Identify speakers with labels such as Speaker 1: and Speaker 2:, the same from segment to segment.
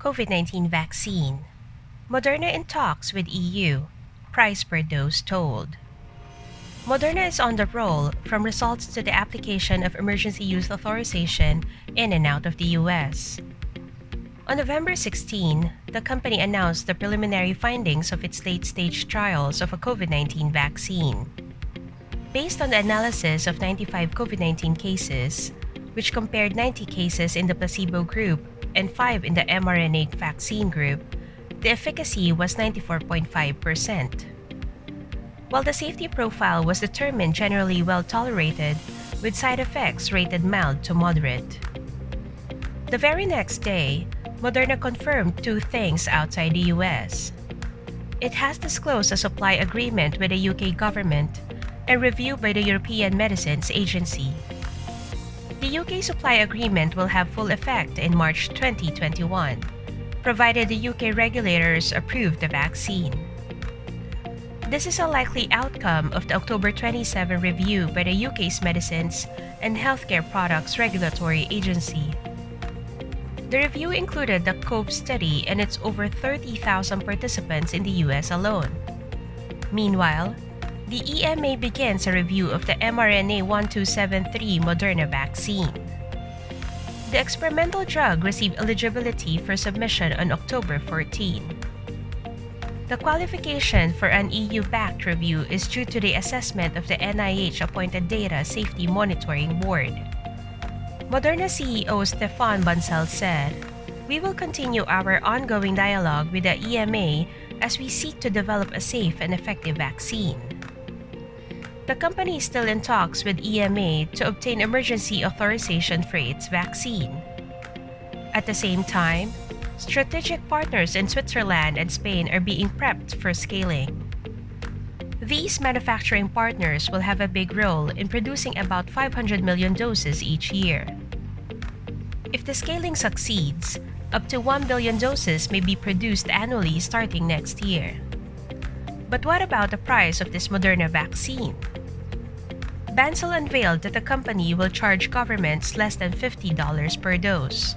Speaker 1: COVID-19 vaccine. Moderna in talks with EU. Price per dose told. Moderna is on the roll from results to the application of emergency use authorization in and out of the US. On November 16, the company announced the preliminary findings of its late-stage trials of a COVID-19 vaccine. Based on the analysis of 95 COVID-19 cases, which compared 90 cases in the placebo group and 5 in the mRNA vaccine group, the efficacy was 94.5%. While the safety profile was determined generally well tolerated, with side effects rated mild to moderate. The very next day, Moderna confirmed two things outside the US. It has disclosed a supply agreement with the UK government and review by the European Medicines Agency. The UK supply agreement will have full effect in March 2021, provided the UK regulators approve the vaccine. This is a likely outcome of the October 27 review by the UK's Medicines and Healthcare Products Regulatory Agency. The review included the COVE study and its over 30,000 participants in the US alone. Meanwhile, the EMA begins a review of the mRNA 1273 Moderna vaccine. The experimental drug received eligibility for submission on October 14. The qualification for an EU-backed review is due to the assessment of the NIH-appointed Data Safety Monitoring Board. Moderna CEO Stéphane Bancel said, "We will continue our ongoing dialogue with the EMA as we seek to develop a safe and effective vaccine." The company is still in talks with EMA to obtain emergency authorization for its vaccine. At the same time, strategic partners in Switzerland and Spain are being prepped for scaling. These manufacturing partners will have a big role in producing about 500 million doses each year. If the scaling succeeds, up to 1 billion doses may be produced annually starting next year. But what about the price of this Moderna vaccine? Bancel unveiled that the company will charge governments less than $50 per dose.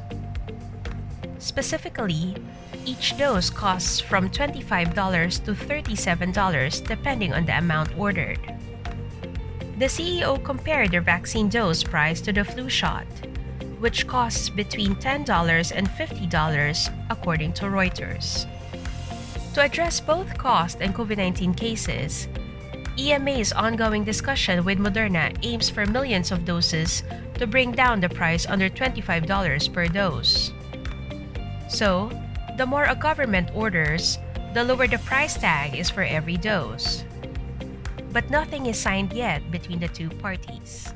Speaker 1: Specifically, each dose costs from $25 to $37 depending on the amount ordered. The CEO compared their vaccine dose price to the flu shot, which costs between $10 and $50 according to Reuters. To address both cost and COVID-19 cases, EMA's ongoing discussion with Moderna aims for millions of doses to bring down the price under $25 per dose. So, the more a government orders, the lower the price tag is for every dose. But nothing is signed yet between the two parties.